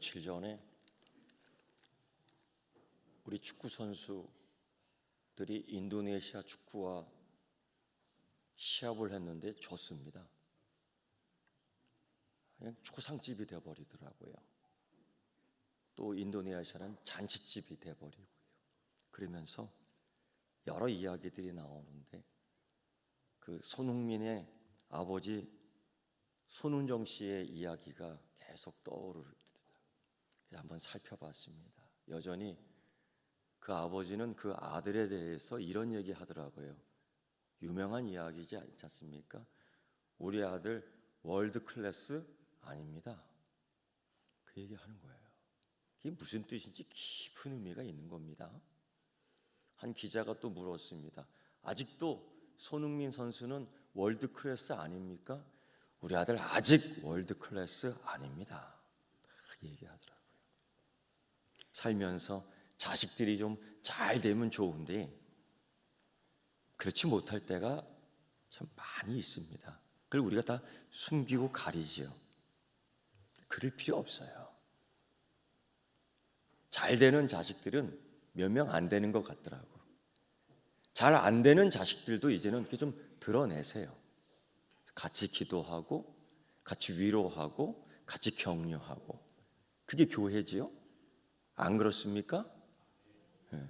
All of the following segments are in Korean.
며칠 전에 우리 축구 선수들이 인도네시아 축구와 시합을 했는데 졌습니다. 그냥 초상집이 되어버리더라고요. 또 인도네시아는 잔치집이 되어버리고요. 그러면서 여러 이야기들이 나오는데 그 손흥민의 아버지 손훈정 씨의 이야기가 계속 떠오르더라고요. 그래서 한번 살펴봤습니다. 여전히 그 아버지는 그 아들에 대해서 이런 얘기 하더라고요. 유명한 이야기지 않지 않습니까? 우리 아들 월드 클래스 아닙니다. 그 얘기 하는 거예요. 이게 무슨 뜻인지 깊은 의미가 있는 겁니다. 한 기자가 또 물었습니다. 아직도 손흥민 선수는 월드 클래스 아닙니까? 우리 아들 아직 월드 클래스 아닙니다. 그 얘기하더라고요. 살면서 자식들이 좀 잘 되면 좋은데 그렇지 못할 때가 참 많이 있습니다. 그걸 우리가 다 숨기고 가리지요. 그럴 필요 없어요. 잘 되는 자식들은 몇 명 안 되는 것 같더라고. 잘 안 되는 자식들도 이제는 이렇게 좀 드러내세요. 같이 기도하고, 같이 위로하고, 같이 격려하고. 그게 교회지요? 안 그렇습니까? 네.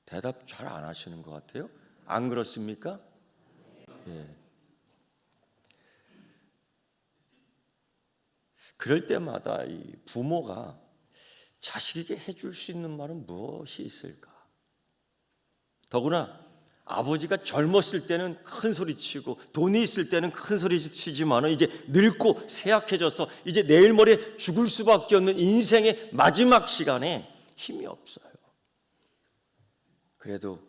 대답 잘 안 하시는 것 같아요. 안 그렇습니까? 예. 그럴 때마다 이 부모가 자식에게 해줄 수 있는 말은 무엇이 있을까? 더구나 아버지가 젊었을 때는 큰 소리 치고 돈이 있을 때는 큰 소리 치지만 이제 늙고 쇠약해져서 이제 내일 모레 죽을 수밖에 없는 인생의 마지막 시간에 힘이 없어요. 그래도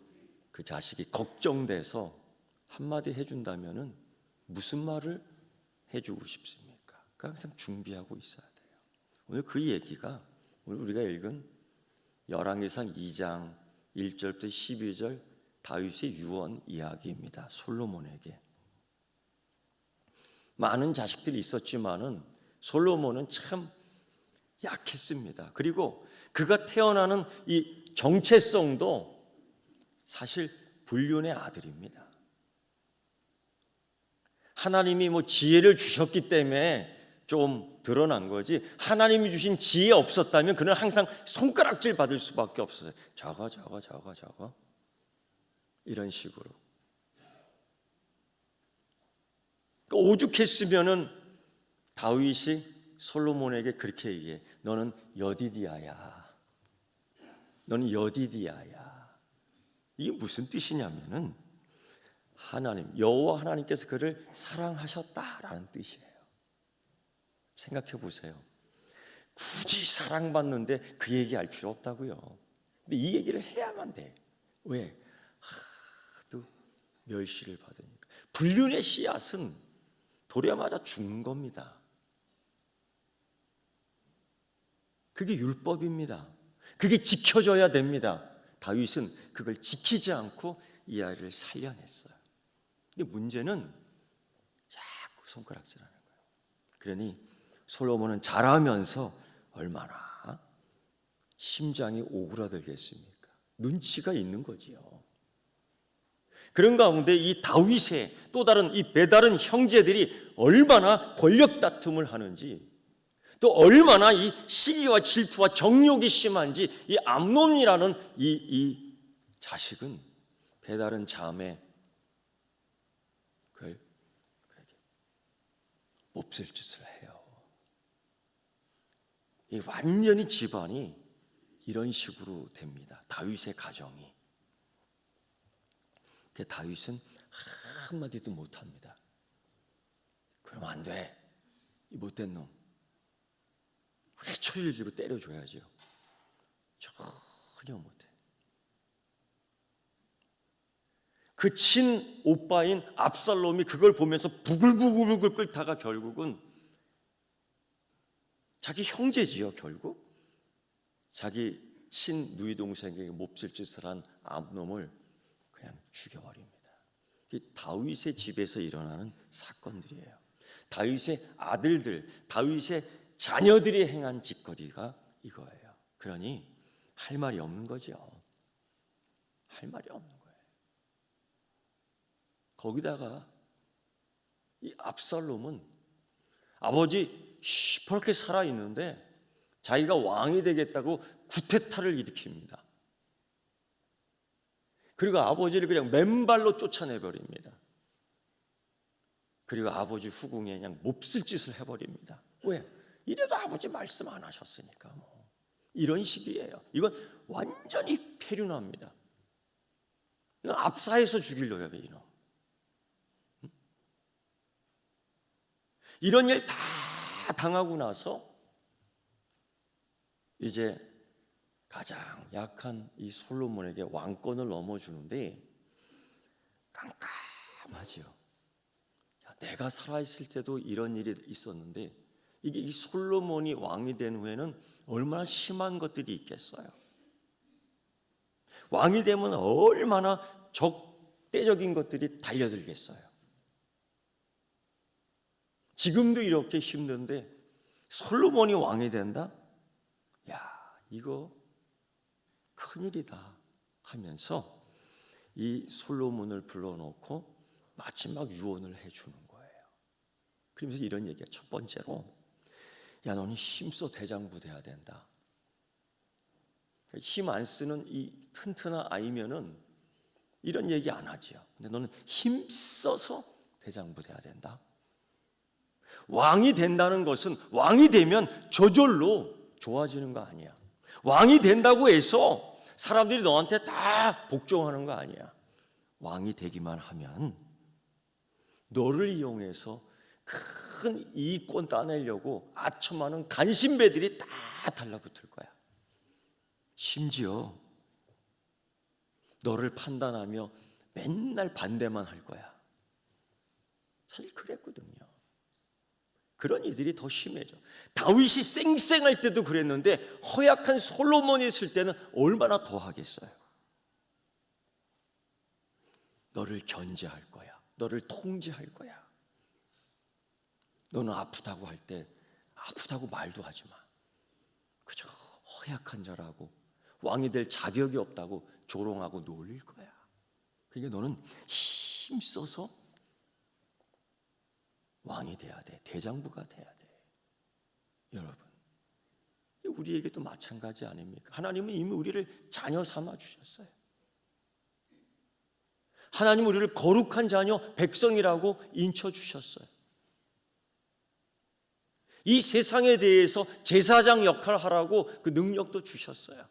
그 자식이 걱정돼서 한마디 해준다면은 무슨 말을 해주고 싶습니까? 항상 준비하고 있어야 돼요. 오늘 그 얘기가 오늘 우리가 읽은 열왕기상 2장 1절부터 12절 다윗의 유언 이야기입니다. 솔로몬에게 많은 자식들이 있었지만은 솔로몬은 참 약했습니다. 그리고 그가 태어나는 이 정체성도 사실 불륜의 아들입니다. 하나님이 지혜를 주셨기 때문에 좀 드러난 거지, 하나님이 주신 지혜 없었다면 그는 항상 손가락질 받을 수밖에 없어요. 저거 이런 식으로. 오죽했으면은 다윗이 솔로몬에게 그렇게 얘기해. 너는 여디디아야. 너는 여디디아야. 이게 무슨 뜻이냐면은 하나님, 여호와 하나님께서 그를 사랑하셨다라는 뜻이에요. 생각해 보세요. 굳이 사랑받는데 그 얘기 할 필요 없다고요. 근데 이 얘기를 해야만 돼. 왜? 하도 멸시를 받으니까. 불륜의 씨앗은 돌에 맞아 죽는 겁니다. 그게 율법입니다. 그게 지켜져야 됩니다. 다윗은 그걸 지키지 않고 이 아이를 살려냈어요. 근데 문제는 자꾸 손가락질하는 거예요. 그러니 솔로몬은 자라면서 얼마나 심장이 오그라들겠습니까? 눈치가 있는 거지요. 그런 가운데 이 다윗의 또 다른 이 배다른 형제들이 얼마나 권력 다툼을 하는지, 또 얼마나 이 시기와 질투와 정욕이 심한지, 이 암논이라는 이 자식은 배다른 자매 그걸 몹쓸 짓을 해요. 이 완전히 집안이 이런 식으로 됩니다. 다윗의 가정이. 다윗은 한마디도 못합니다. 그러면 안 돼. 이 못된 놈. 회초리를 들고 때려줘야죠. 전혀 못해. 그 친오빠인 압살롬이 그걸 보면서 부글부글 끓다가 결국은 자기 형제지요. 결국 자기 친누이 동생에게 몹쓸 짓을 한 암놈을 그냥 죽여버립니다. 다윗의 집에서 일어나는 사건들이에요. 다윗의 아들들, 다윗의 자녀들이 행한 짓거리가 이거예요. 그러니 할 말이 없는 거죠. 할 말이 없는 거예요. 거기다가 이 압살롬은 아버지 시퍼렇게 살아있는데 자기가 왕이 되겠다고 구테타를 일으킵니다. 그리고 아버지를 그냥 맨발로 쫓아내버립니다. 그리고 아버지 후궁에 그냥 몹쓸 짓을 해버립니다. 왜? 이래도 아버지 말씀 안 하셨으니까 뭐. 이런 식이에요. 이건 완전히 폐륜합니다. 이건 압사해서 죽이려고 해요. 이놈. 이런 일 다 당하고 나서 이제 가장 약한 이 솔로몬에게 왕권을 넘어주는데 깜깜하지요. 내가 살아있을 때도 이런 일이 있었는데 이게 이 솔로몬이 왕이 된 후에는 얼마나 심한 것들이 있겠어요. 왕이 되면 얼마나 적대적인 것들이 달려들겠어요. 지금도 이렇게 힘든데 솔로몬이 왕이 된다? 야, 이거 큰일이다 하면서 이 솔로몬을 불러놓고 마지막 유언을 해주는 거예요. 그러면서 이런 얘기야. 첫 번째로, 야, 너는 힘써 대장부 돼야 된다. 힘 안 쓰는 이 튼튼한 아이면은 이런 얘기 안 하지요. 근데 너는 힘써서 대장부 돼야 된다. 왕이 된다는 것은 왕이 되면 저절로 좋아지는 거 아니야. 왕이 된다고 해서 사람들이 너한테 다 복종하는 거 아니야. 왕이 되기만 하면 너를 이용해서 큰 이익권 따내려고 아첨하는 간신배들이 다 달라붙을 거야. 심지어 너를 판단하며 맨날 반대만 할 거야. 사실 그랬거든요. 그런 이들이 더 심해져. 다윗이 쌩쌩할 때도 그랬는데 허약한 솔로몬이 있을 때는 얼마나 더 하겠어요. 너를 견제할 거야. 너를 통제할 거야. 너는 아프다고 할 때 아프다고 말도 하지 마. 그저 허약한 자라고 왕이 될 자격이 없다고 조롱하고 놀릴 거야. 그러니까 너는 힘써서 왕이 돼야 돼. 대장부가 돼야 돼. 여러분, 우리에게도 마찬가지 아닙니까? 하나님은 이미 우리를 자녀 삼아 주셨어요. 하나님은 우리를 거룩한 자녀, 백성이라고 인쳐 주셨어요. 이 세상에 대해서 제사장 역할을 하라고 그 능력도 주셨어요.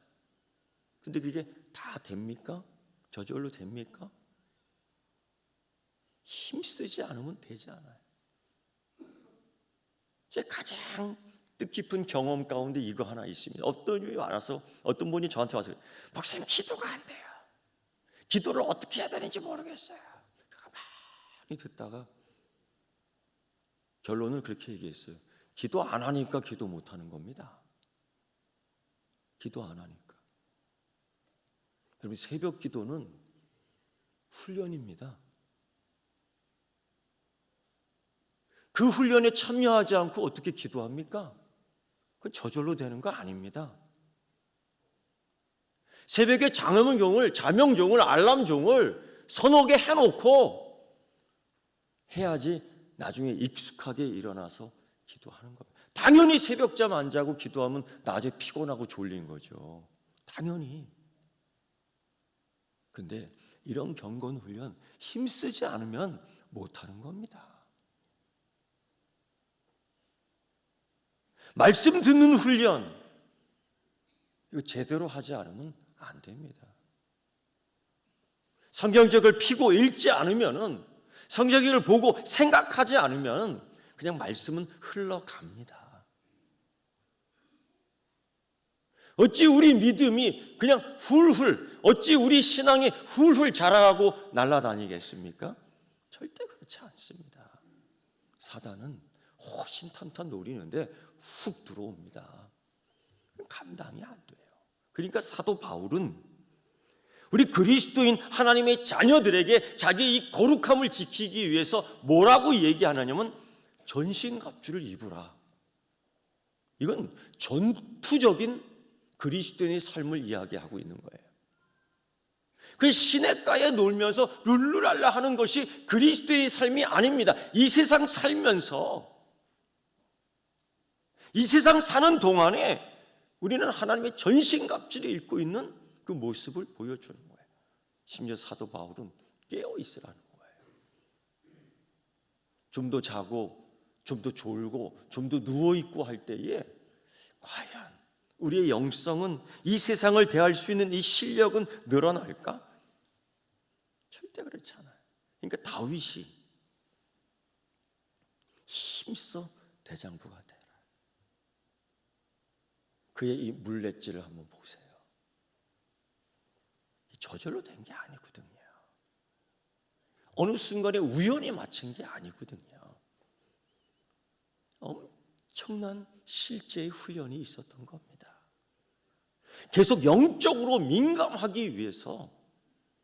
근데 그게 다 됩니까? 저절로 됩니까? 힘쓰지 않으면 되지 않아요. 제 가장 뜻깊은 경험 가운데 이거 하나 있습니다. 어떤 분이 저한테 와서 목사님 기도가 안 돼요. 기도를 어떻게 해야 되는지 모르겠어요. 가만히 듣다가 결론을 그렇게 얘기했어요. 기도 안 하니까 기도 못 하는 겁니다. 기도 안 하니까. 여러분, 새벽 기도는 훈련입니다. 그 훈련에 참여하지 않고 어떻게 기도합니까? 그건 저절로 되는 거 아닙니다. 새벽에 자명종을 알람종을 서너 개 해놓고 해야지 나중에 익숙하게 일어나서 기도하는 겁니다. 당연히 새벽잠 안 자고 기도하면 낮에 피곤하고 졸린 거죠. 당연히. 근데 이런 경건 훈련 힘쓰지 않으면 못하는 겁니다. 말씀 듣는 훈련 이거 제대로 하지 않으면 안 됩니다. 성경책을 펴고 읽지 않으면은, 성경책을 보고 생각하지 않으면 그냥 말씀은 흘러갑니다. 어찌 우리 믿음이 그냥 어찌 우리 신앙이 훌훌 자라가고 날아다니겠습니까? 절대 그렇지 않습니다. 사단은 호신탄탄 노리는데 훅 들어옵니다. 감당이 안 돼요. 그러니까 사도 바울은 우리 그리스도인 하나님의 자녀들에게 자기의 이 거룩함을 지키기 위해서 뭐라고 얘기하느냐면 전신갑주를 입으라. 이건 전투적인 그리스도인의 삶을 이야기하고 있는 거예요. 그 시냇가에 놀면서 룰루랄라 하는 것이 그리스도인의 삶이 아닙니다. 이 세상 살면서, 이 세상 사는 동안에 우리는 하나님의 전신갑주를 입고 있는 그 모습을 보여주는 거예요. 심지어 사도 바울은 깨어 있으라는 거예요. 좀 더 자고, 좀 더 졸고, 좀 더 누워있고 할 때에 과연 우리의 영성은, 이 세상을 대할 수 있는 이 실력은 늘어날까? 절대 그렇지 않아요. 그러니까 다윗이 힘써 대장부가 되라. 그의 이 물맷질을 한번 보세요. 저절로 된 게 아니거든요. 어느 순간에 우연히 맞춘 게 아니거든요. 엄청난 실제의 훈련이 있었던 겁니다. 계속 영적으로 민감하기 위해서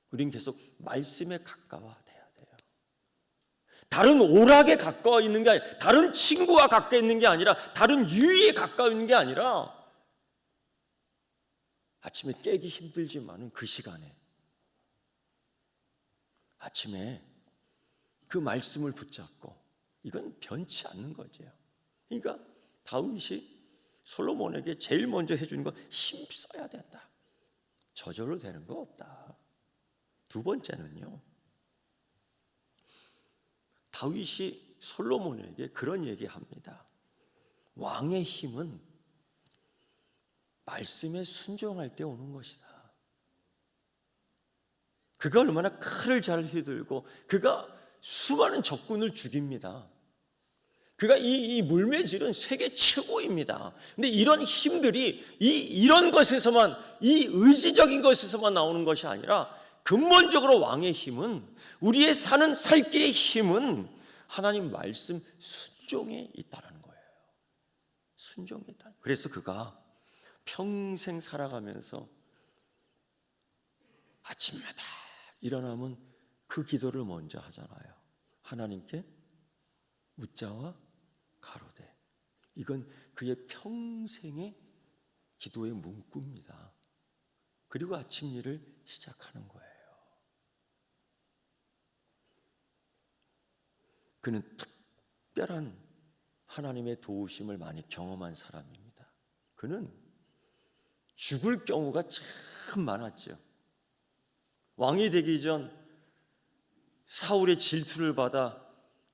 우린 계속 말씀에 가까워돼야 돼요. 다른 오락에 가까워 있는 게 아니라, 다른 친구와 가까워 있는 게 아니라, 다른 유의에 가까워 있는 게 아니라, 아침에 깨기 힘들지만은 그 시간에 아침에 그 말씀을 붙잡고, 이건 변치 않는 거죠. 그러니까 다윗이 솔로몬에게 제일 먼저 해주는 건 힘써야 된다. 저절로 되는 거 없다. 두 번째는요, 다윗이 솔로몬에게 그런 얘기합니다. 왕의 힘은 말씀에 순종할 때 오는 것이다. 그가 얼마나 칼을 잘 휘둘고 그가 수많은 적군을 죽입니다. 그가 이 물매질은 세계 최고입니다. 근데 이런 힘들이 이런 것에서만, 이 의지적인 것에서만 나오는 것이 아니라 근본적으로 왕의 힘은, 우리의 사는 살 길의 힘은 하나님 말씀 순종에 있다는 거예요. 순종에 있다. 그래서 그가 평생 살아가면서 아침마다 일어나면 그 기도를 먼저 하잖아요. 하나님께 묻자와 가로되. 이건 그의 평생의 기도의 문구입니다. 그리고 아침 일을 시작하는 거예요. 그는 특별한 하나님의 도우심을 많이 경험한 사람입니다. 그는 죽을 경우가 참 많았죠. 왕이 되기 전 사울의 질투를 받아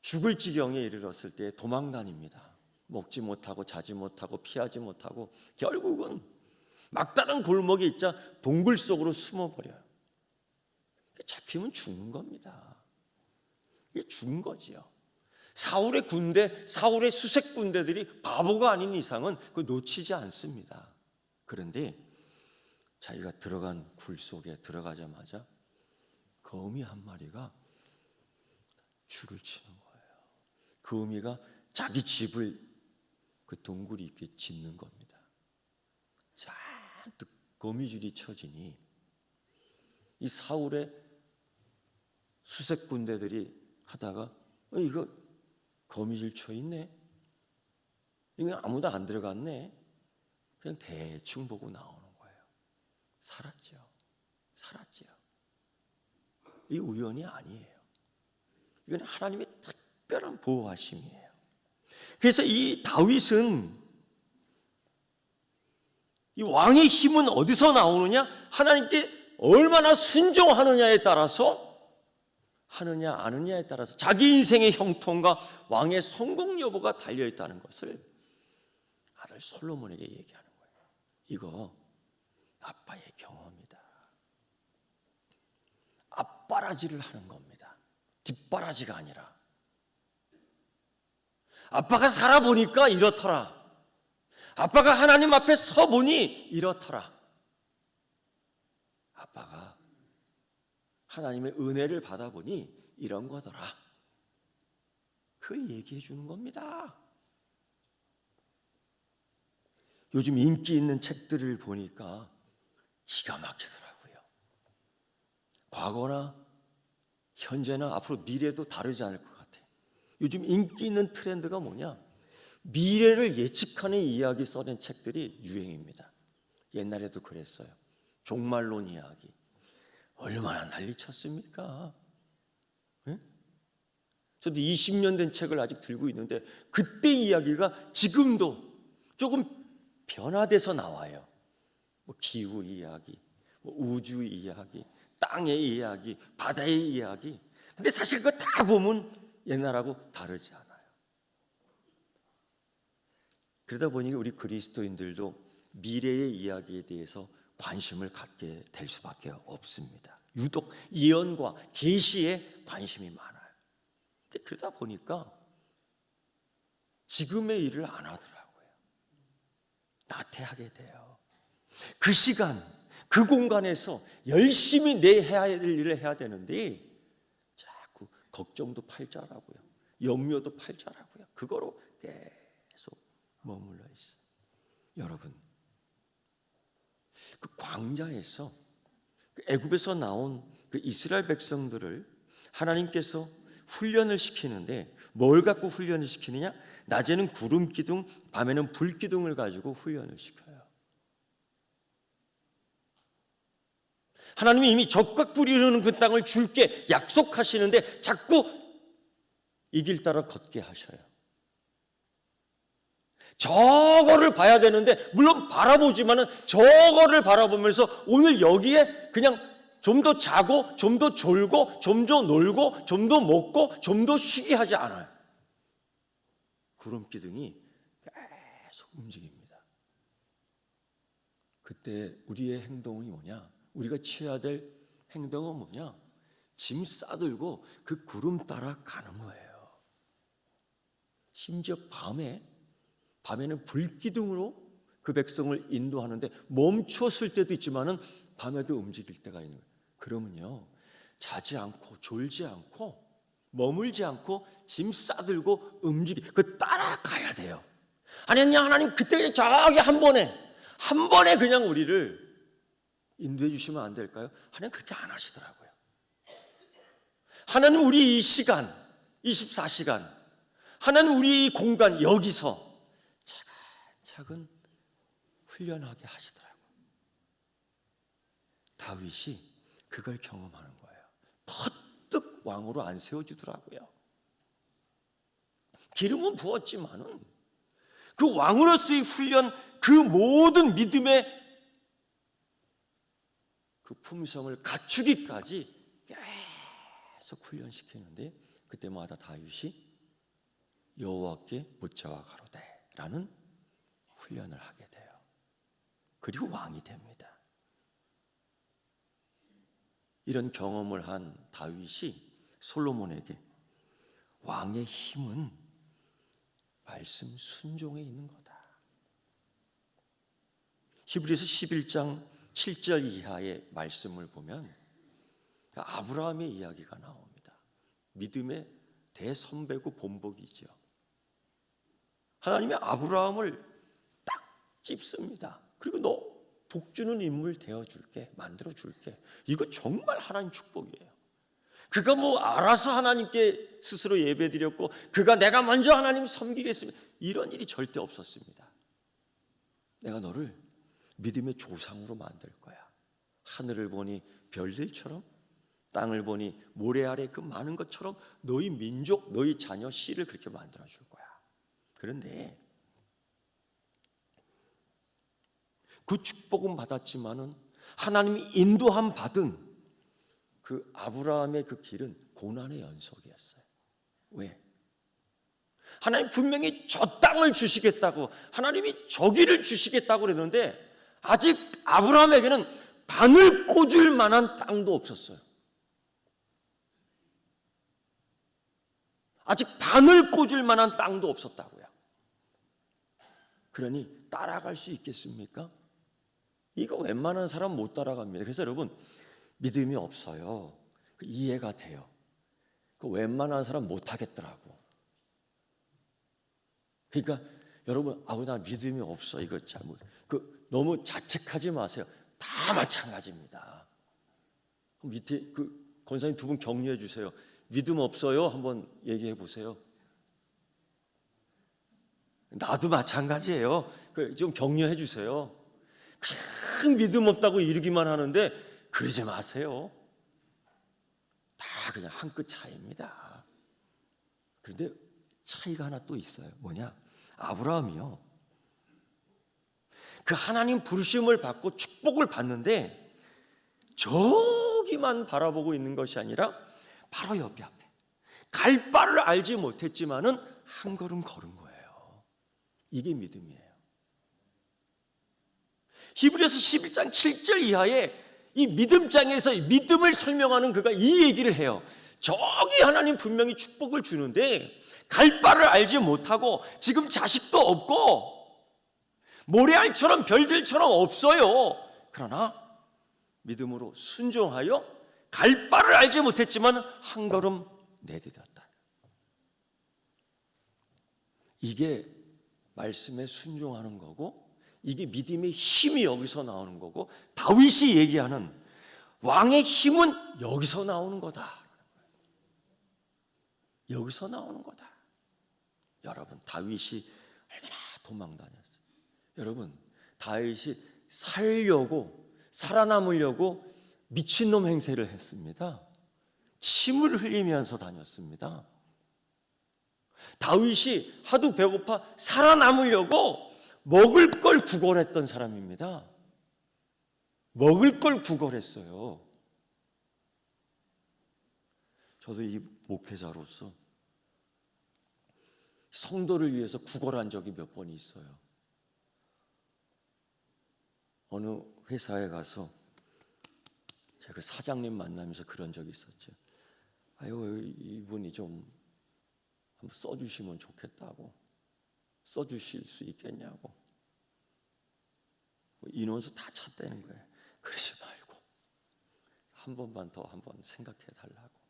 죽을 지경에 이르렀을 때 도망 다닙니다. 먹지 못하고 자지 못하고 피하지 못하고 결국은 막다른 골목에 있자 동굴 속으로 숨어버려요. 잡히면 죽는 겁니다. 이게 죽은 거지요. 사울의 군대, 사울의 수색 군대들이 바보가 아닌 이상은 그걸 놓치지 않습니다. 그런데 자기가 들어간 굴 속에 들어가자마자 거미 한 마리가 줄을 치는 거예요. 거미가 자기 집을 그 동굴이 있게 짓는 겁니다. 잔뜩 거미줄이 쳐지니 이 사울의 수색 군대들이 하다가 이거 거미줄 쳐 있네. 이거 아무도 안 들어갔네. 그냥 대충 보고 나오는 거예요. 살았죠. 살았죠. 이 우연이 아니에요. 이건 하나님의 특별한 보호하심이에요. 그래서 이 다윗은, 이 왕의 힘은 어디서 나오느냐? 하나님께 얼마나 순종하느냐에 따라서, 하느냐 아느냐에 따라서 자기 인생의 형통과 왕의 성공 여부가 달려있다는 것을 아들 솔로몬에게 얘기하는 거예요. 이거 아빠의 경험이다. 앞바라지를 하는 겁니다. 뒷바라지가 아니라. 아빠가 살아보니까 이렇더라. 아빠가 하나님 앞에 서보니 이렇더라. 아빠가 하나님의 은혜를 받아보니 이런 거더라. 그걸 얘기해 주는 겁니다. 요즘 인기 있는 책들을 보니까 기가 막히더라고요. 과거나 현재나 앞으로 미래도 다르지 않을 것 같아요. 요즘 인기 있는 트렌드가 뭐냐? 미래를 예측하는 이야기 써낸 책들이 유행입니다. 옛날에도 그랬어요. 종말론 이야기. 얼마나 난리쳤습니까? 네? 저도 20년 된 책을 아직 들고 있는데 그때 이야기가 지금도 조금 변화돼서 나와요. 뭐 기후 이야기, 뭐 우주 이야기, 땅의 이야기, 바다의 이야기. 근데 사실 그거 다 보면 옛날하고 다르지 않아요. 그러다 보니 우리 그리스도인들도 미래의 이야기에 대해서 관심을 갖게 될 수밖에 없습니다. 유독 예언과 계시에 관심이 많아요. 근데 그러다 보니까 지금의 일을 안 하더라고요. 나태하게 돼요. 그 시간, 그 공간에서 열심히 내 해야 할 일을 해야 되는데 자꾸 걱정도 팔자라고요. 염려도 팔자라고요. 그거로 계속 머물러 있어요. 여러분, 그 광야에서 애굽에서 나온 그 이스라엘 백성들을 하나님께서 훈련을 시키는데 뭘 갖고 훈련을 시키느냐? 낮에는 구름 기둥, 밤에는 불 기둥을 가지고 훈련을 시켜요. 하나님이 이미 적과 꿀이 흐르는 그 땅을 줄게 약속하시는데 자꾸 이 길 따라 걷게 하셔요. 저거를 봐야 되는데 물론 바라보지만은 저거를 바라보면서 오늘 여기에 그냥 좀 더 자고 좀 더 졸고 좀 더 놀고 좀 더 먹고 좀 더 쉬게 하지 않아요. 구름 기둥이 계속 움직입니다. 그때 우리의 행동이 뭐냐? 우리가 취해야 될 행동은 뭐냐? 짐 싸들고 그 구름 따라 가는 거예요. 심지어 밤에는 불기둥으로 그 백성을 인도하는데 멈췄을 때도 있지만은 밤에도 움직일 때가 있는 거예요. 그러면요, 자지 않고 졸지 않고 머물지 않고 짐 싸들고 그 따라가야 돼요. 아니 그냥 하나님 그때 그냥 저기 한 번에 그냥 우리를 인도해 주시면 안 될까요? 하나님 그렇게 안 하시더라고요. 하나님 우리 이 시간 24시간 하나님 우리 이 공간 여기서 차근차근 훈련하게 하시더라고요. 다윗이 그걸 경험하는 거예요. 퍼뜩 왕으로 안 세워주더라고요. 기름은 부었지만은 그 왕으로서의 훈련, 그 모든 믿음의 그 품성을 갖추기까지 계속 훈련시키는데 그때마다 다윗이 여호와께 묻자와 가로되 라는 훈련을 하게 돼요. 그리고 왕이 됩니다. 이런 경험을 한 다윗이 솔로몬에게 왕의 힘은 말씀 순종에 있는 거다. 히브리서 11장 7절 이하의 말씀을 보면 아브라함의 이야기가 나옵니다. 믿음의 대선배고 본보기죠. 하나님이 아브라함을 딱 찝습니다. 그리고 너 복주는 인물 되어줄게, 만들어줄게. 이거 정말 하나님 축복이에요. 그가 뭐 알아서 하나님께 스스로 예배드렸고 그가 내가 먼저 하나님 섬기겠습니다. 이런 일이 절대 없었습니다. 내가 너를 믿음의 조상으로 만들 거야. 하늘을 보니 별들처럼 땅을 보니 모래 아래 그 많은 것처럼 너희 민족, 너희 자녀 씨를 그렇게 만들어줄 거야. 그런데 그 축복은 받았지만은 하나님이 인도함 받은 그 아브라함의 그 길은 고난의 연속이었어요. 왜? 하나님 분명히 저 땅을 주시겠다고, 하나님이 저기를 주시겠다고 그랬는데 아직 아브라함에게는 바늘 꽂을 만한 땅도 없었어요. 아직 바늘 꽂을 만한 땅도 없었다고요. 그러니 따라갈 수 있겠습니까? 이거 웬만한 사람 못 따라갑니다. 그래서 여러분 믿음이 없어요. 이해가 돼요. 그 웬만한 사람 못 하겠더라고. 그러니까 여러분 나 믿음이 없어. 이거 잘못. 너무 자책하지 마세요. 다 마찬가지입니다. 밑에 권사님 두 분 격려해 주세요. 믿음 없어요? 한번 얘기해 보세요. 나도 마찬가지예요. 좀 격려해 주세요. 큰 믿음 없다고 이러기만 하는데 그러지 마세요. 다 그냥 한 끗 차이입니다. 그런데 차이가 하나 또 있어요. 뭐냐? 아브라함이요, 그 하나님 부르심을 받고 축복을 받는데 저기만 바라보고 있는 것이 아니라 바로 옆에 앞에 갈 바를 알지 못했지만은 한 걸음 걸은 거예요. 이게 믿음이에요. 히브리서 11장 7절 이하에 이 믿음장에서 믿음을 설명하는 그가 이 얘기를 해요. 저기 하나님 분명히 축복을 주는데 갈 바를 알지 못하고 지금 자식도 없고 모래알처럼 별들처럼 없어요. 그러나 믿음으로 순종하여 갈 바를 알지 못했지만 한 걸음 내디뎠다. 이게 말씀에 순종하는 거고, 이게 믿음의 힘이 여기서 나오는 거고, 다윗이 얘기하는 왕의 힘은 여기서 나오는 거다. 여기서 나오는 거다. 여러분, 다윗이 얼마나 도망다녔어요. 여러분, 다윗이 살아남으려고 미친놈 행세를 했습니다. 침을 흘리면서 다녔습니다. 다윗이 하도 배고파 살아남으려고 먹을 걸 구걸했던 사람입니다. 먹을 걸 구걸했어요. 저도 이 목회자로서 성도를 위해서 구걸한 적이 몇 번 있어요. 어느 회사에 가서 제가 그 사장님 만나면서 그런 적이 있었죠. 아유, 이분이 좀 한번 써주시면 좋겠다고. 써주실 수 있겠냐고. 인원수 다 찼다는 거예요. 그러지 말고 한 번만 더 한번 생각해 달라고.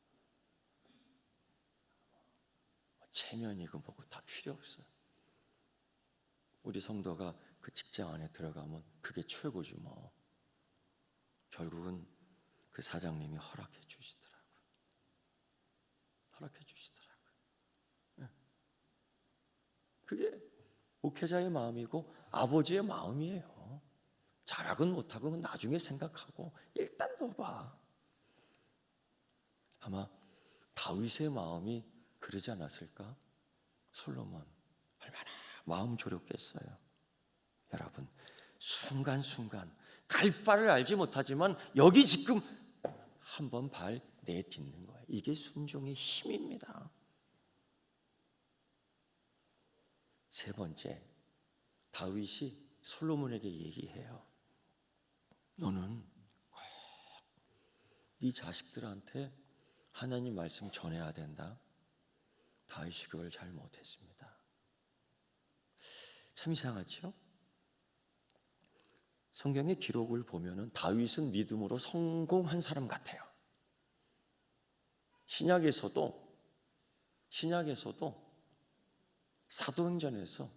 체면이고 뭐고 다 필요 없어요. 우리 성도가 그 직장 안에 들어가면 그게 최고지 뭐. 결국은 그 사장님이 허락해 주시더라고요. 허락해 주시더라고요. 그게 목회자의 마음이고 아버지의 마음이에요. 잘하건 못하건 나중에 생각하고 일단 넣어봐. 아마 다윗의 마음이 그러지 않았을까? 솔로몬 얼마나 마음 졸였겠어요. 여러분, 순간순간 갈 바를 알지 못하지만 여기 지금 한번 발 내딛는 거예요. 이게 순종의 힘입니다. 세 번째, 다윗이 솔로몬에게 얘기해요. 너는 꼭 네 자식들한테 하나님 말씀 전해야 된다. 다윗이 그걸 잘 못했습니다. 참 이상하죠? 성경의 기록을 보면은 다윗은 믿음으로 성공한 사람 같아요. 신약에서도 사도행전에서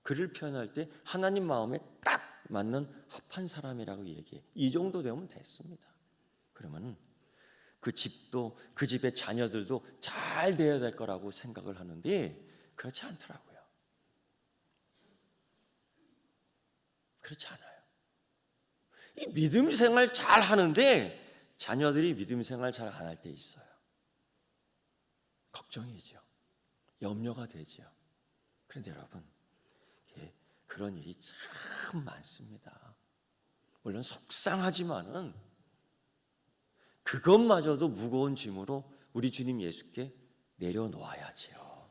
그를 표현할 때 하나님 마음에 딱 맞는 합한 사람이라고 얘기해. 이 정도 되면 됐습니다. 그러면 그 집도, 그 집의 자녀들도 잘 되어야 될 거라고 생각을 하는데 그렇지 않더라고요. 그렇지 않아요. 이 믿음 생활 잘 하는데 자녀들이 믿음 생활 잘 안 할 때 있어요. 걱정이죠. 염려가 되죠. 그런데 여러분, 그런 일이 참 많습니다. 물론 속상하지만은 그것마저도 무거운 짐으로 우리 주님 예수께 내려놓아야지요.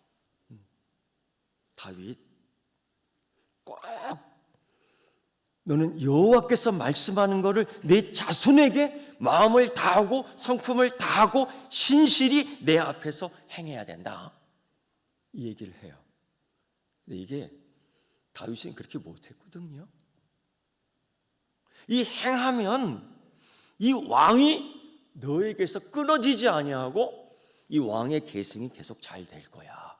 다윗, 꼭 너는 여호와께서 말씀하는 것을 내 자손에게 마음을 다하고 성품을 다하고 신실히 내 앞에서 행해야 된다. 이 얘기를 해요. 근데 이게 다윗은 그렇게 못했거든요. 이 행하면 이 왕이 너에게서 끊어지지 아니하고 이 왕의 계승이 계속 잘 될 거야.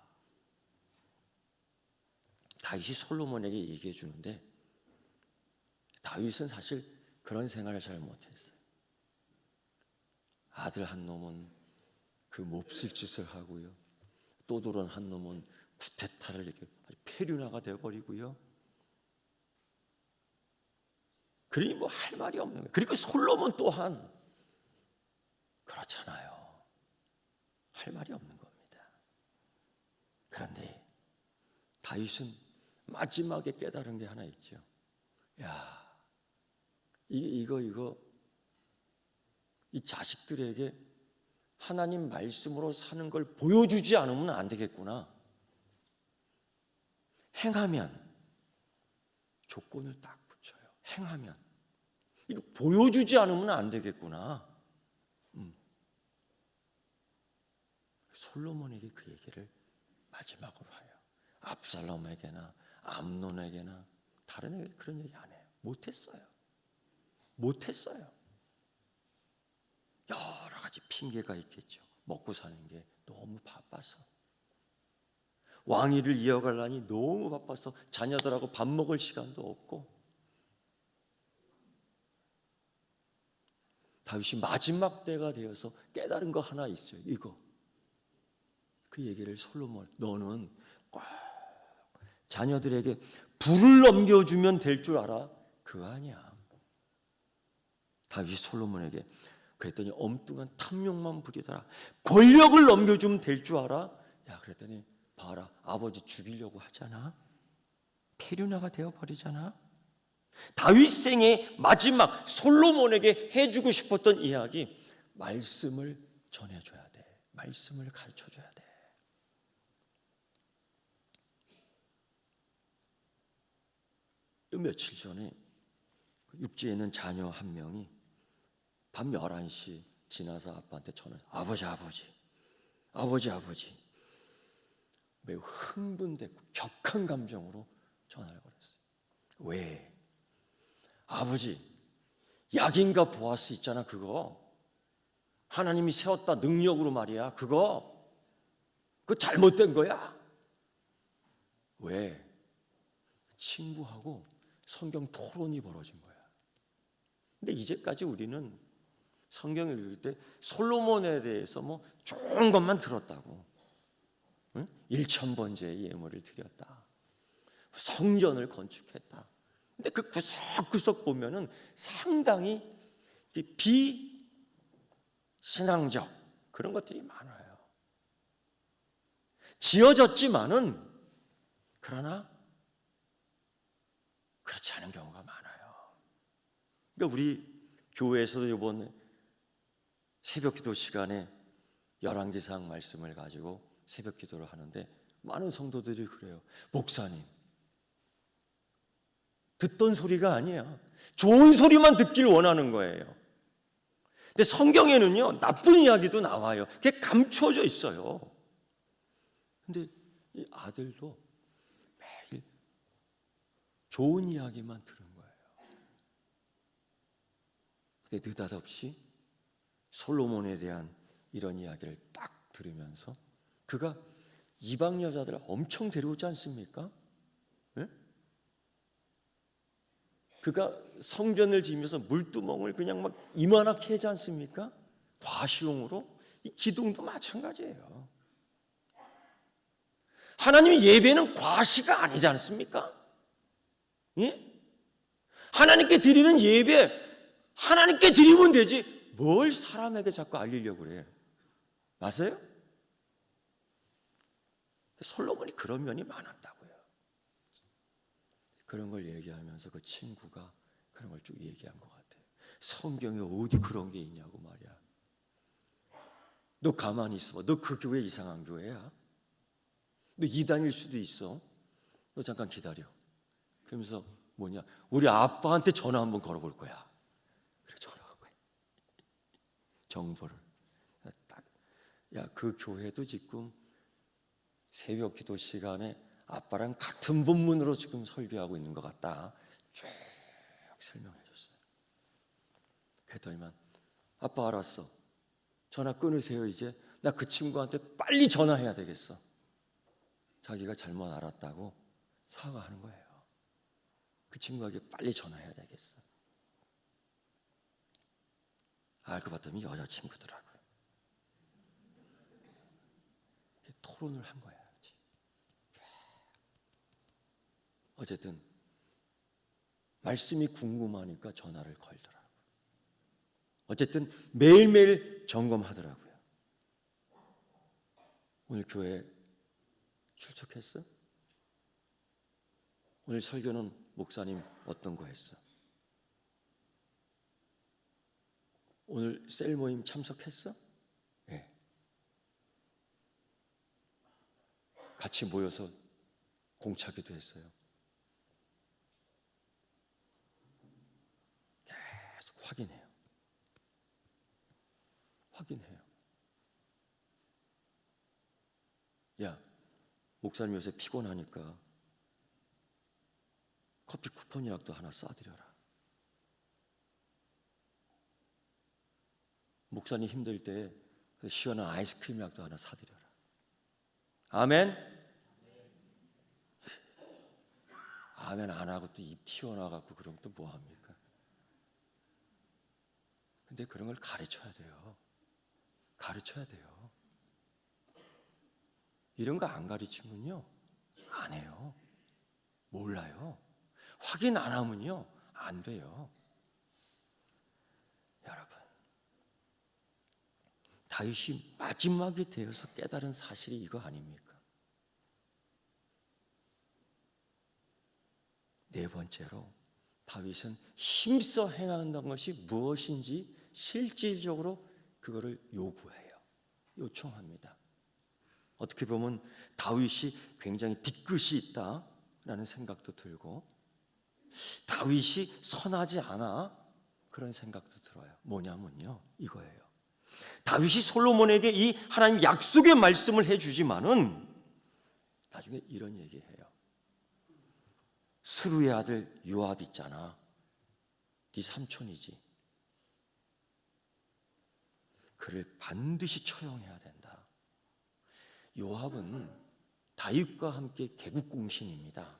다윗이 솔로몬에게 얘기해 주는데 다윗은 사실 그런 생활을 잘 못했어요. 아들 한 놈은 그 몹쓸 짓을 하고요. 또 다른 한 놈은 구테타를 이렇게 페류나가 되어버리고요. 그러니 뭐 할 말이 없는 거예요. 그리고 솔로몬 또한 그렇잖아요. 할 말이 없는 겁니다. 그런데 다윗은 마지막에 깨달은 게 하나 있죠. 야, 이거 이 자식들에게 하나님 말씀으로 사는 걸 보여주지 않으면 안 되겠구나. 행하면, 조건을 딱 붙여요. 행하면 이거 보여주지 않으면 안 되겠구나. 솔로몬에게 그 얘기를 마지막으로 해요. 압살롬에게나 암논에게나 다른 애들 그런 얘기 안 해요. 못했어요. 여러 가지 핑계가 있겠죠. 먹고 사는 게 너무 바빠서, 왕위를 이어가려니 너무 바빠서 자녀들하고 밥 먹을 시간도 없고. 다윗이 마지막 때가 되어서 깨달은 거 하나 있어요. 이거. 그 얘기를 솔로몬, 너는 꼭 자녀들에게 불을 넘겨주면 될 줄 알아? 그거 아니야. 다윗이 솔로몬에게 그랬더니 엉뚱한 탐욕만 부리더라. 권력을 넘겨주면 될 줄 알아? 야, 그랬더니 봐라, 아버지 죽이려고 하잖아. 페류나가 되어버리잖아. 다윗 생의 마지막 솔로몬에게 해주고 싶었던 이야기, 말씀을 전해줘야 돼. 말씀을 가르쳐줘야 돼. 며칠 전에 육지에 있는 자녀 한 명이 밤 11시 지나서 아빠한테 전화해서 아버지 매우 흥분됐고 격한 감정으로 전화를 걸었어요. 왜? 아버지, 약인가 보아스 있잖아. 그거 하나님이 세웠다 능력으로 말이야. 그거 잘못된 거야. 왜? 친구하고 성경 토론이 벌어진 거야. 근데 이제까지 우리는 성경을 읽을 때 솔로몬에 대해서 뭐 좋은 것만 들었다고, 응? 1000번째의 예물을 드렸다, 성전을 건축했다. 근데 그 구석구석 보면은 상당히 비신앙적 그런 것들이 많아요. 지어졌지만은 그러나 그렇지 않은 경우가 많아요. 그러니까 우리 교회에서도 이번 새벽 기도 시간에 열왕기상 말씀을 가지고 새벽 기도를 하는데 많은 성도들이 그래요. 목사님, 듣던 소리가 아니야. 좋은 소리만 듣길 원하는 거예요. 근데 성경에는요, 나쁜 이야기도 나와요. 그게 감춰져 있어요. 근데 이 아들도 매일 좋은 이야기만 들은 거예요. 근데 느닷없이 솔로몬에 대한 이런 이야기를 딱 들으면서 그가 이방 여자들을 엄청 데려오지 않습니까? 네? 그가 성전을 지으면서 물두멍을 그냥 막 이만하게 하지 않습니까? 과시용으로. 이 기둥도 마찬가지예요. 하나님의 예배는 과시가 아니지 않습니까? 예? 하나님께 드리는 예배 하나님께 드리면 되지 뭘 사람에게 자꾸 알리려고 그래. 맞아요? 솔로몬이 그런 면이 많았다고요. 그런 걸 얘기하면서 그 친구가 그런 걸 쭉 얘기한 것 같아요. 성경에 어디 그런 게 있냐고 말이야. 너 가만히 있어봐. 너 그 교회 이상한 교회야. 너 이단일 수도 있어. 너 잠깐 기다려. 그러면서 뭐냐, 우리 아빠한테 전화 한번 걸어볼 거야. 그래, 전화할 거야. 정보를 딱. 야, 그 교회도 지금 새벽 기도 시간에 아빠랑 같은 본문으로 지금 설교하고 있는 것 같다. 쭉 설명해 줬어요. 그랬더니만 아빠 알았어. 전화 끊으세요. 이제 나 그 친구한테 빨리 전화해야 되겠어. 자기가 잘못 알았다고 사과하는 거예요. 그 친구에게 빨리 전화해야 되겠어. 알고 봤더니 여자친구더라고요. 토론을 한 거야. 어쨌든 말씀이 궁금하니까 전화를 걸더라고요. 어쨌든 매일매일 점검하더라고요. 오늘 교회 출석했어? 오늘 설교는 목사님 어떤 거 했어? 오늘 셀 모임 참석했어? 네. 같이 모여서 공차기도 했어요. 계속 확인해요. 야, 목사님 요새 피곤하니까 커피 쿠폰이라도 하나 쏴드려라. 목사님 힘들 때 시원한 아이스크림이라도 하나 사드려라. 아멘? 아멘 안 하고 또 입 튀어나와갖고 그럼 또 뭐합니까? 근데 그런 걸 가르쳐야 돼요. 이런 거 안 가르치면요 안 해요. 몰라요. 확인 안 하면요 안 돼요. 여러분, 다윗이 마지막이 되어서 깨달은 사실이 이거 아닙니까? 네 번째로 다윗은 힘써 행한다는 것이 무엇인지 실질적으로 그거를 요청합니다. 어떻게 보면 다윗이 굉장히 뒤끝이 있다라는 생각도 들고, 다윗이 선하지 않아 그런 생각도 들어요. 뭐냐면요 이거예요. 다윗이 솔로몬에게 이 하나님 약속의 말씀을 해주지만은 나중에 이런 얘기해요. 스루의 아들 요압 있잖아. 네 삼촌이지. 그를 반드시 처형해야 된다. 요압은 다윗과 함께 개국공신입니다.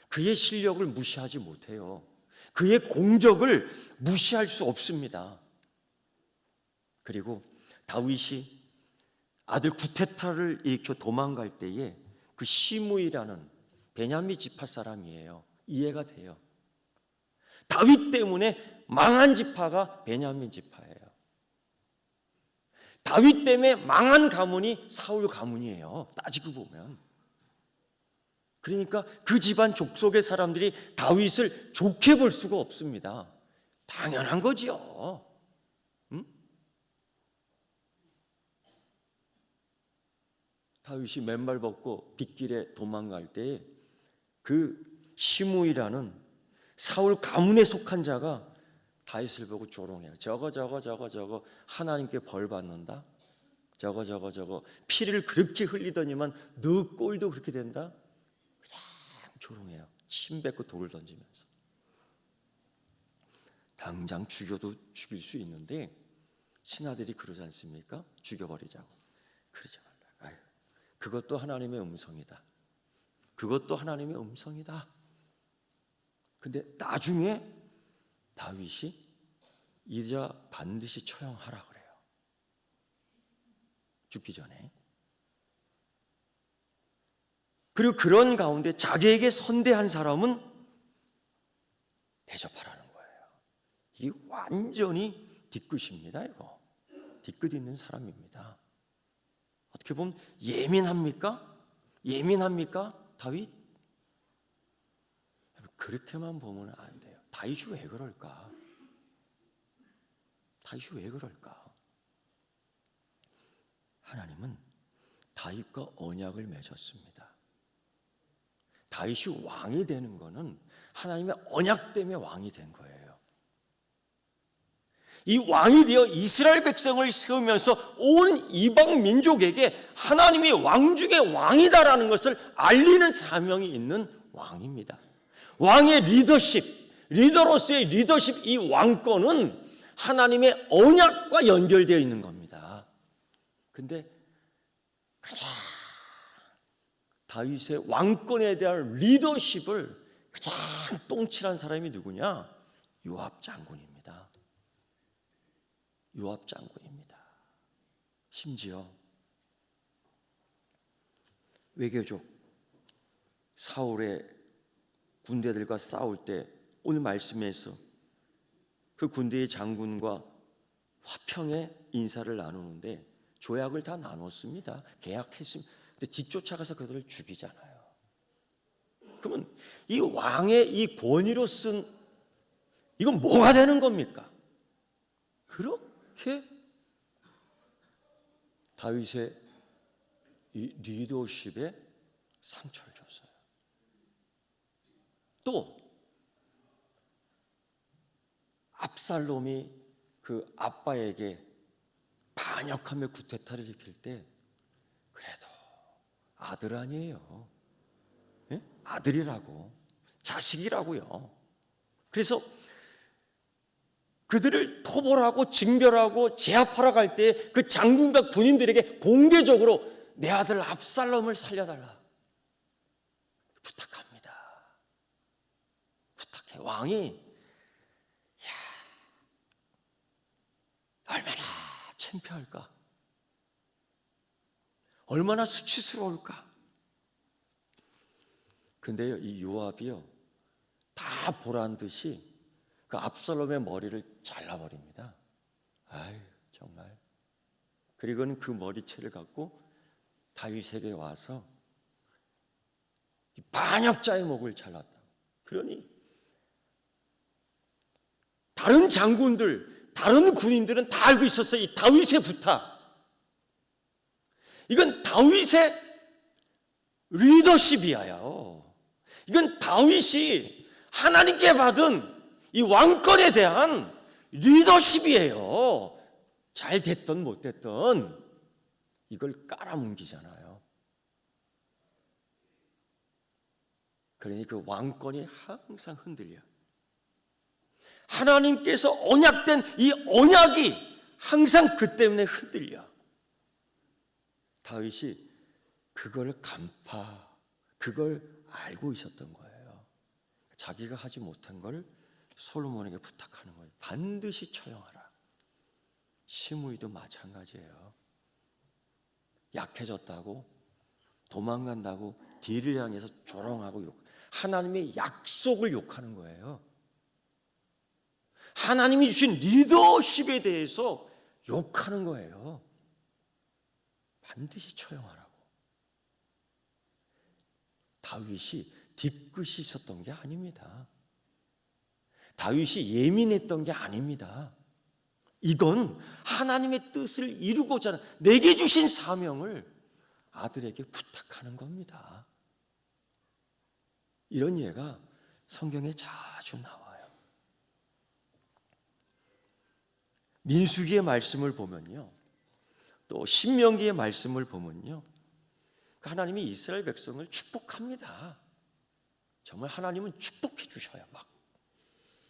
그의 실력을 무시하지 못해요. 그의 공적을 무시할 수 없습니다. 그리고 다윗이 아들 구테타를 일으켜 도망갈 때에 그 시므이라는 베냐민 지파 사람이에요. 이해가 돼요. 다윗 때문에 망한 지파가 베냐민 지파예요. 다윗 때문에 망한 가문이 사울 가문이에요. 따지고 보면. 그러니까 그 집안 족속의 사람들이 다윗을 좋게 볼 수가 없습니다. 당연한 거지요. 응? 다윗이 맨발 벗고 빗길에 도망갈 때 그 시므이라는 사울 가문에 속한 자가 다윗을 보고 조롱해요. 저거 하나님께 벌 받는다. 저거 피를 그렇게 흘리더니만 너 꼴도 그렇게 된다. 그냥 조롱해요. 침 뱉고 돌을 던지면서. 당장 죽여도 죽일 수 있는데 신하들이 그러지 않습니까? 죽여버리자고. 그러지 말라. 그것도 하나님의 음성이다. 근데 나중에 다윗이 이자 반드시 처형하라 그래요. 죽기 전에. 그리고 그런 가운데 자기에게 선대한 사람은 대접하라는 거예요. 이 완전히 뒤끝입니다. 이거 뒤끝 있는 사람입니다. 어떻게 보면 예민합니까 다윗? 그렇게만 보면 안 돼요. 다윗이 왜 그럴까? 하나님은 다윗과 언약을 맺었습니다. 다윗이 왕이 되는 것은 하나님의 언약 때문에 왕이 된 거예요. 이 왕이 되어 이스라엘 백성을 세우면서 온 이방 민족에게 하나님이 왕 중에 왕이다라는 것을 알리는 사명이 있는 왕입니다. 왕의 리더로서의 리더십, 이 왕권은 하나님의 언약과 연결되어 있는 겁니다. 근데 가장 다윗의 왕권에 대한 리더십을 가장 똥칠한 사람이 누구냐? 요압 장군입니다. 심지어 외교적 사울의 군대들과 싸울 때 오늘 말씀에서 그 군대의 장군과 화평의 인사를 나누는데 조약을 다 나눴습니다. 계약했습니다. 근데 뒤쫓아가서 그들을 죽이잖아요. 그러면 이 왕의 이 권위로 쓴 이건 뭐가 되는 겁니까? 그렇게 다윗의 이 리더십에 상처를 줬어요. 또 압살롬이 그 아빠에게 반역하며 구테타를 일으킬 때 그래도 아들 아니에요. 예? 아들이라고, 자식이라고요. 그래서 그들을 토벌하고 징벌하고 제압하러 갈 때 그 장군과 군인들에게 공개적으로 내 아들 압살롬을 살려달라 부탁합니다. 부탁해. 왕이 얼마나 창피할까? 얼마나 수치스러울까? 근데요, 이 요압이요, 다 보란 듯이 그 압살롬의 머리를 잘라버립니다. 아유, 정말. 그리고는 그 머리채를 갖고 다윗에게 와서 반역자의 목을 잘랐다. 그러니 다른 장군들, 다른 군인들은 다 알고 있었어요. 이 다윗의 부탁. 이건 다윗의 리더십이에요. 이건 다윗이 하나님께 받은 이 왕권에 대한 리더십이에요. 잘 됐든 못 됐든 이걸 깔아뭉기잖아요. 그러니 그 왕권이 항상 흔들려. 하나님께서 언약된 이 언약이 항상 그 때문에 흔들려. 다윗이 그걸 그걸 알고 있었던 거예요. 자기가 하지 못한 걸 솔로몬에게 부탁하는 거예요. 반드시 처형하라. 시므이도 마찬가지예요. 약해졌다고 도망간다고 뒤를 향해서 조롱하고 욕. 하나님의 약속을 욕하는 거예요. 하나님이 주신 리더십에 대해서 욕하는 거예요. 반드시 처형하라고. 다윗이 뒤끝이 있었던 게 아닙니다. 다윗이 예민했던 게 아닙니다. 이건 하나님의 뜻을 이루고자 하는 내게 주신 사명을 아들에게 부탁하는 겁니다. 이런 예가 성경에 자주 나와요. 민수기의 말씀을 보면요, 또 신명기의 말씀을 보면요, 하나님이 이스라엘 백성을 축복합니다. 정말 하나님은 축복해 주셔요. 막.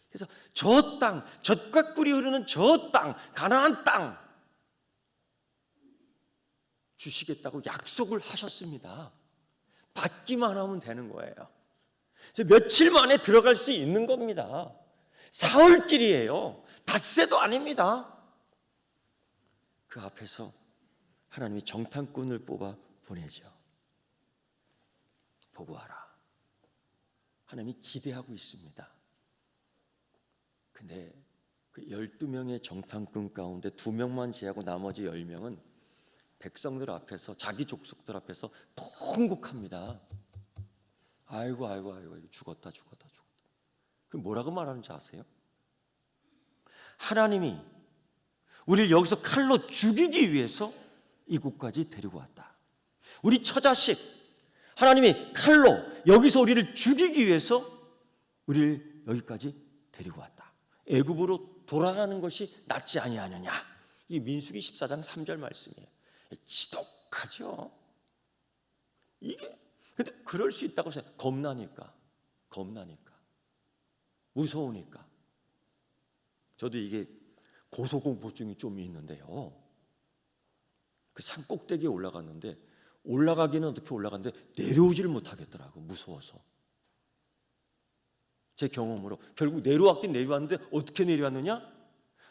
그래서 저 땅, 젖과 꿀이 흐르는 저 땅, 가나안 땅 주시겠다고 약속을 하셨습니다. 받기만 하면 되는 거예요. 그래서 며칠 만에 들어갈 수 있는 겁니다. 사흘길이에요. 닷새도 아닙니다. 그 앞에서 하나님이 정탐꾼을 뽑아 보내죠. 보고 와라. 하나님이 기대하고 있습니다. 근데 그 12명의 정탐꾼 가운데 2명만 제하고 나머지 10명은 백성들 앞에서, 자기 족속들 앞에서 통곡합니다. 아이고 죽었다. 그럼 뭐라고 말하는지 아세요? 하나님이 우리를 여기서 칼로 죽이기 위해서 이곳까지 데리고 왔다. 우리 처자식 하나님이 칼로 여기서 우리를 죽이기 위해서 우리를 여기까지 데리고 왔다. 애굽으로 돌아가는 것이 낫지 아니하느냐. 이 민수기 14장 3절 말씀이에요. 지독하죠. 이게 근데 그럴 수 있다고 생각해요. 겁나니까 무서우니까. 저도 이게 고소공포증이 좀 있는데요, 그 산 꼭대기에 올라갔는데 올라가기는 어떻게 올라갔는데 내려오지를 못하겠더라고. 무서워서. 제 경험으로 결국 내려왔긴 내려왔는데 어떻게 내려왔느냐?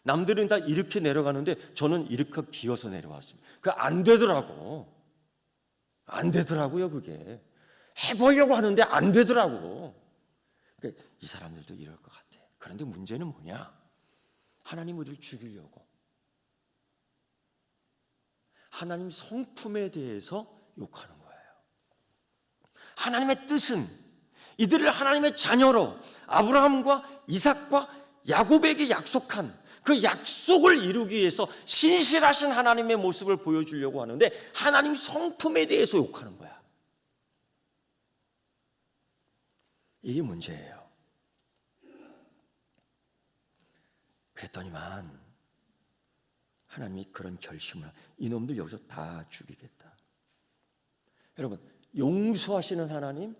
남들은 다 이렇게 내려가는데 저는 이렇게 기어서 내려왔습니다. 그게 안 되더라고요. 그게 해보려고 하는데 안 되더라고. 그러니까 이 사람들도 이럴 것 같아. 그런데 문제는 뭐냐? 하나님 우리를 죽이려고 하나님 성품에 대해서 욕하는 거예요. 하나님의 뜻은 이들을 하나님의 자녀로 아브라함과 이삭과 야곱에게 약속한 그 약속을 이루기 위해서 신실하신 하나님의 모습을 보여주려고 하는데 하나님 성품에 대해서 욕하는 거야. 이게 문제예요. 그랬더니만 하나님이 그런 결심을, 이놈들 여기서 다 죽이겠다. 여러분, 용서하시는 하나님,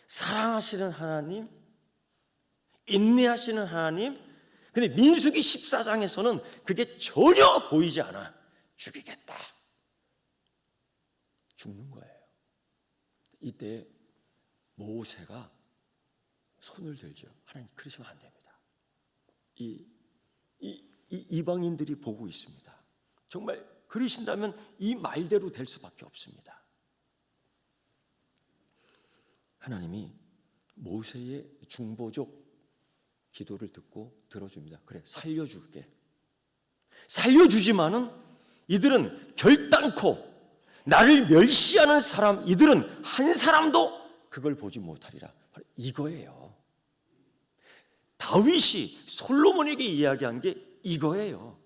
사랑하시는 하나님, 인내하시는 하나님. 근데 민수기 14장에서는 그게 전혀 보이지 않아. 죽이겠다. 죽는 거예요. 이때 모세가 손을 들죠. 하나님, 그러시면 안 됩니다. 이방인들이 보고 있습니다. 정말 그러신다면 이 말대로 될 수밖에 없습니다. 하나님이 모세의 중보적 기도를 듣고 들어줍니다. 그래, 살려줄게. 살려주지만은 이들은 결단코 나를 멸시하는 사람, 이들은 한 사람도 그걸 보지 못하리라. 바로 이거예요. 다윗이 솔로몬에게 이야기한 게 이거예요.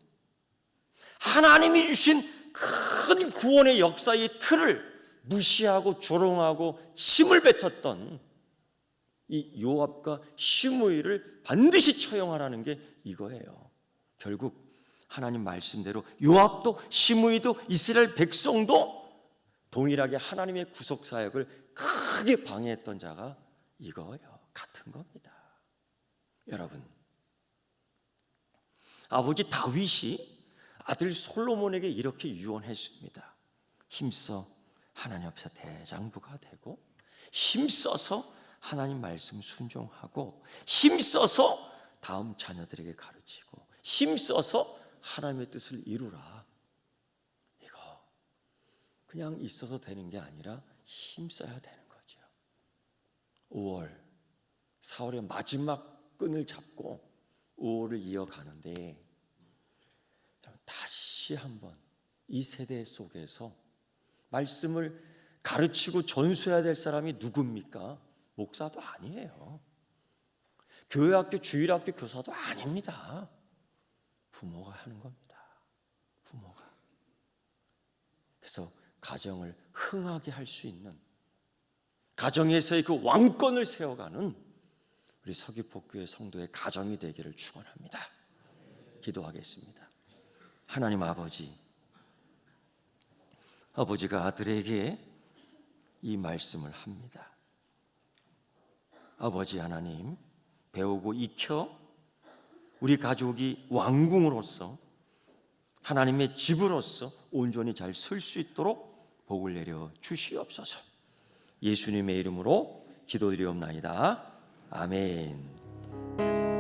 하나님이 주신 큰 구원의 역사의 틀을 무시하고 조롱하고 침을 뱉었던 이 요압과 시므이를 반드시 처형하라는 게 이거예요. 결국 하나님 말씀대로 요압도 시므이도 이스라엘 백성도 동일하게 하나님의 구속 사역을 크게 방해했던 자가 이거예요. 같은 겁니다. 여러분, 아버지 다윗이 아들 솔로몬에게 이렇게 유언했습니다. 힘써 하나님 앞에서 대장부가 되고, 힘써서 하나님 말씀 순종하고, 힘써서 다음 자녀들에게 가르치고, 힘써서 하나님의 뜻을 이루라. 이거 그냥 있어서 되는 게 아니라 힘써야 되는 거죠. 5월, 4월의 마지막 끈을 잡고 5월을 이어가는데, 다시 한번 이 세대 속에서 말씀을 가르치고 전수해야 될 사람이 누굽니까? 목사도 아니에요. 교회학교, 주일학교 교사도 아닙니다. 부모가 하는 겁니다. 부모가. 그래서 가정을 흥하게 할 수 있는, 가정에서의 그 왕권을 세워가는 우리 서귀포교회 성도의 가정이 되기를 축원합니다. 기도하겠습니다. 하나님 아버지가 아들에게 이 말씀을 합니다. 아버지 하나님, 배우고 익혀 우리 가족이 왕궁으로서, 하나님의 집으로서 온전히 잘 쓸 수 있도록 복을 내려 주시옵소서. 예수님의 이름으로 기도드리옵나이다. 아멘.